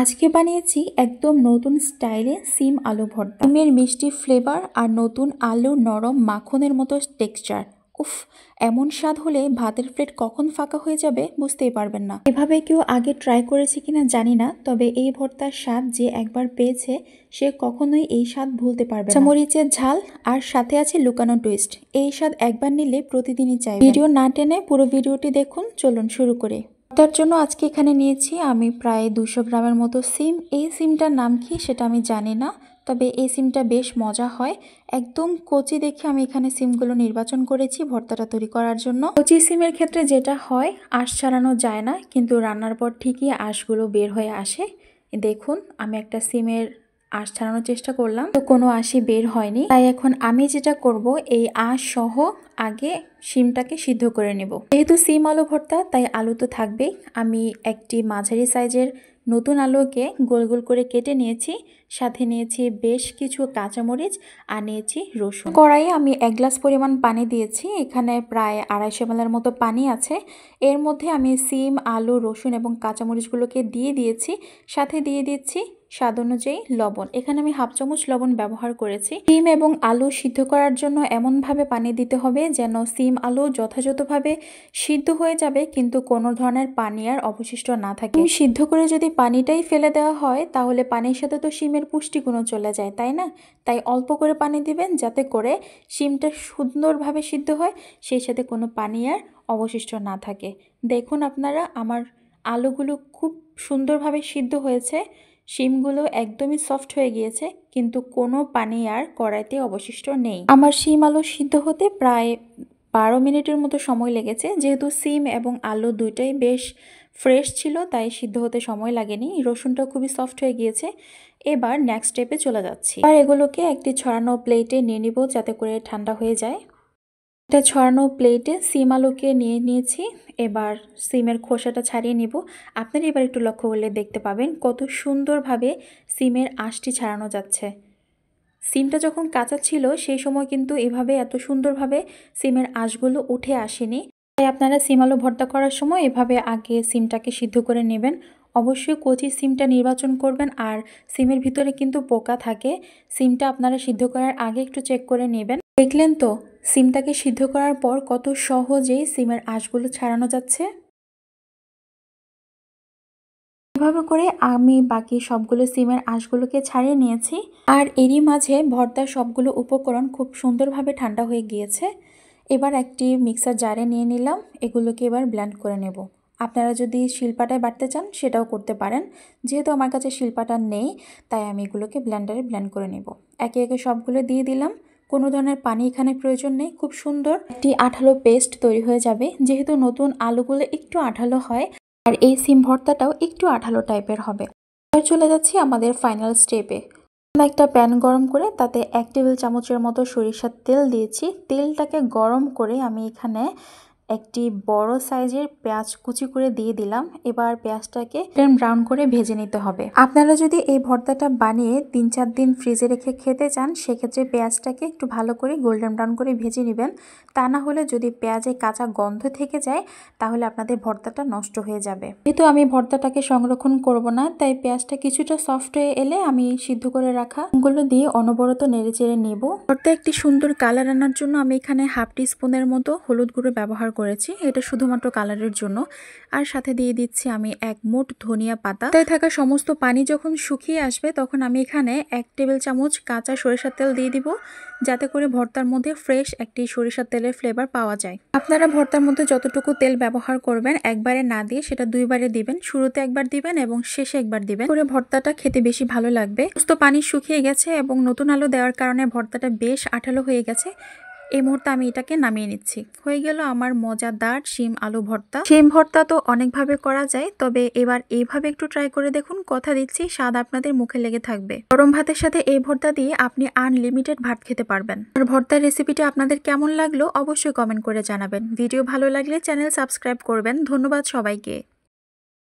আজকে বানিয়েছি একদম নতুন স্টাইলে সিম আলু ভর্তা। সিমের মিষ্টি ফ্লেভার আর নতুন আলুর নরম মাখনের মতো টেক্সচার। উফ, এমন স্বাদ হলে ভাতের প্লেট কখন ফাঁকা হয়ে যাবে বুঝতেই পারবেন না। এভাবে কেউ আগে ট্রাই করেছে কিনা জানি না, তবে এই ভর্তার স্বাদ যে একবার পেয়েছে সে কখনোই এই স্বাদ ভুলতে পারবে না। মরিচের ঝাল আর সাথে আছে লুকানো টুইস্ট। এই স্বাদ একবার নিলে প্রতিদিনই চাই। ভিডিও না টেনে পুরো ভিডিওটি দেখুন। চলুন শুরু করে। তার জন্য আজকে এখানে নিয়েছি আমি প্রায় 200 গ্রামের মতো সিম। এই সিমটার নাম কি সেটা আমি জানি না, তবে এই সিমটা বেশ মজা হয়। একদম কচি দেখে আমি এখানে সিমগুলো নির্বাচন করেছি ভর্তাটা তৈরি করার জন্য। কচি সিমের ক্ষেত্রে যেটা হয়, আঁশ ছাড়ানো যায় না, কিন্তু রান্নার পর ঠিকই আঁশগুলো বের হয়ে আসে। দেখুন, আমি একটা সিমের আঁশ ছাড়ানোর চেষ্টা করলাম, তো কোনো আঁশই বের হয়নি। তাই এখন আমি যেটা করব, এই আঁশ সহ আগে সিমটাকে সিদ্ধ করে নেব। যেহেতু সিম আলু ভর্তা তাই আলু তো থাকবেই। আমি একটি মাঝারি সাইজের নতুন আলুকে গোল গোল করে কেটে নিয়েছি, সাথে নিয়েছি বেশ কিছু কাঁচামরিচ আর নিয়েছি রসুন। কড়াইয়ে আমি 1 গ্লাস পরিমাণ পানি দিয়েছি। এখানে প্রায় 250 ml মতো পানি আছে। এর মধ্যে আমি সিম, আলু, রসুন এবং কাঁচামরিচগুলোকে দিয়ে দিয়েছি। সাথে দিয়ে দিচ্ছি স্বাদ অনুযায়ী লবণ। এখানে আমি 1/2 চামচ লবণ ব্যবহার করেছি। সিম এবং আলু সিদ্ধ করার জন্য এমনভাবে পানি দিতে হবে যেন সিম আলু যথাযথভাবে সিদ্ধ হয়ে যাবে, কিন্তু কোনো ধরনের পানি আর অবশিষ্ট না থাকে। সিদ্ধ করে যদি পানিটাই ফেলে দেওয়া হয় তাহলে পানির সাথে তো সিমের পুষ্টিগুণও চলে যায়, তাই না? তাই অল্প করে পানি দিবেন যাতে করে সিমটা সুন্দরভাবে সিদ্ধ হয়, সেই সাথে কোনো পানি আর অবশিষ্ট না থাকে। দেখুন আপনারা, আমার আলুগুলো খুব সুন্দরভাবে সিদ্ধ হয়েছে। শিমগুলো একদমই সফট হয়ে গিয়েছে, কিন্তু কোনো পানি আর কড়াইতে অবশিষ্ট নেই। আমার শিম আলু সিদ্ধ হতে প্রায় 12 মিনিটের মতো সময় লেগেছে। যেহেতু সিম এবং আলু দুইটাই বেশ ফ্রেশ ছিল তাই সিদ্ধ হতে সময় লাগেনি। রসুনটাও খুবই সফট হয়ে গিয়েছে। এবার নেক্সট স্টেপে চলে যাচ্ছি। আর এগুলোকে একটি ছড়ানো প্লেটে নিয়ে নিব যাতে করে ঠান্ডা হয়ে যায়। একটা ছড়ানো প্লেটে সিম আলুকে নিয়ে নিয়েছি। এবার সিমের খোসাটা ছাড়িয়ে নিব। আপনারা এবার একটু লক্ষ্য করলে দেখতে পাবেন কত সুন্দরভাবে সিমের আঁশটি ছাড়ানো যাচ্ছে। সিমটা যখন কাঁচা ছিল সেই সময় কিন্তু এভাবে এত সুন্দরভাবে সিমের আঁশগুলো উঠে আসেনি। তাই আপনারা সিম আলু ভর্তা করার সময় এভাবে আগে সিমটাকে সিদ্ধ করে নেবেন। অবশ্যই কচি সিমটা নির্বাচন করবেন, আর সিমের ভিতরে কিন্তু পোকা থাকে। সিমটা আপনারা সিদ্ধ করার আগে একটু চেক করে নেবেন। দেখলেন তো, সিমটাকে সিদ্ধ করার পর কত সহজেই সিমের আঁশগুলো ছাড়ানো যাচ্ছে। এভাবে করে আমি বাকি সবগুলো সিমের আঁশগুলোকে ছাড়িয়ে নিয়েছি। আর এরই মাঝে ভর্তার সবগুলো উপকরণ খুব সুন্দরভাবে ঠান্ডা হয়ে গিয়েছে। এবার একটি মিক্সার জারে নিয়ে নিলাম। এগুলোকে এবার ব্লেন্ড করে নেব। আপনারা যদি শিলপাটায় বাটতে চান সেটাও করতে পারেন। যেহেতু আমার কাছে শিলপাটা নেই তাই আমি এগুলোকে ব্লেন্ডারে ব্লেন্ড করে নেব। একে একে সবগুলো দিয়ে দিলাম। কোনো ধরনের পানি এখানে প্রয়োজন নেই। খুব সুন্দর একটি আঠালো পেস্ট তৈরি হয়ে যাবে। যেহেতু নতুন আলুগুলো একটু আঠালো হয় আর এই সিম ভর্তাটাও একটু আঠালো টাইপের হবে। এবার চলে যাচ্ছি আমাদের ফাইনাল স্টেপে। একটা প্যান গরম করে তাতে 1 টেবিল চামচের মতো সরিষার তেল দিয়েছি। তেলটাকে গরম করে আমি এখানে একটি বড় সাইজের পেঁয়াজ কুচি করে দিয়ে দিলাম। এবার পেঁয়াজটাকে ব্রাউন করে ভেজে নিতে হবে। আপনারা যদি এই ভর্তাটা বানিয়ে 3-4 দিন ফ্রিজে রেখে খেতে চান সেক্ষেত্রে পেঁয়াজটাকে একটু ভালো করে গোল্ডেন ব্রাউন করে ভেজে নেবেন। তা না হলে যদি পেঁয়াজে কাঁচা গন্ধ থেকে যায় তাহলে আপনাদের ভর্তাটা নষ্ট হয়ে যাবে। যেহেতু আমি ভর্তাটাকে সংরক্ষণ করব না তাই পেঁয়াজটা কিছুটা সফট হয়ে এলে আমি সিদ্ধ করে রাখা গুলো দিয়ে অনবরত নেড়েচেড়ে নেব। ভর্তা একটি সুন্দর কালার আনার জন্য আমি এখানে 1/2 টিস্পুনের মতো হলুদ গুঁড়ো ব্যবহার করেছি। এটা শুধুমাত্র কালারের জন্য। আর সাথে দিয়ে দিচ্ছি আমি 1 মুঠ ধনিয়া পাতা। তাই থাকা সমস্ত পানি যখন শুকিয়ে আসবে তখন আমি এখানে 1 টেবিল চামচ কাঁচা সরিষার তেল দিয়ে দিব, যাতে করে ভর্তার মধ্যে ফ্রেশ একটি সরিষার তেলের ফ্লেভার পাওয়া যায়। আপনারা ভর্তার মধ্যে যতটুকু তেল ব্যবহার করবেন একবারে না দিয়ে সেটা 2 বারে দিবেন। শুরুতে একবার দিবেন এবং শেষে একবার দিবেন, করে ভর্তাটা খেতে বেশি ভালো লাগবে। সমস্ত পানি শুকিয়ে গেছে এবং নতুন আলু দেওয়ার কারণে ভর্তাটা বেশ আঠালো হয়ে গেছে। এই মুহূর্তে আমি এটাকে নামিয়ে নিচ্ছি। হয়ে গেল আমার মজাদার শিম আলু ভর্তা। শিম ভর্তা তো অনেকভাবে করা যায়, তবে এবার এইভাবে একটু ট্রাই করে দেখুন। কথা দিচ্ছি স্বাদ আপনাদের মুখে লেগে থাকবে। গরম ভাতের সাথে এই ভর্তা দিয়ে আপনি আনলিমিটেড ভাত খেতে পারবেন। আর ভর্তার রেসিপিটা আপনাদের কেমন লাগলো অবশ্যই কমেন্ট করে জানাবেন। ভিডিও ভালো লাগলে চ্যানেল সাবস্ক্রাইব করবেন। ধন্যবাদ সবাইকে।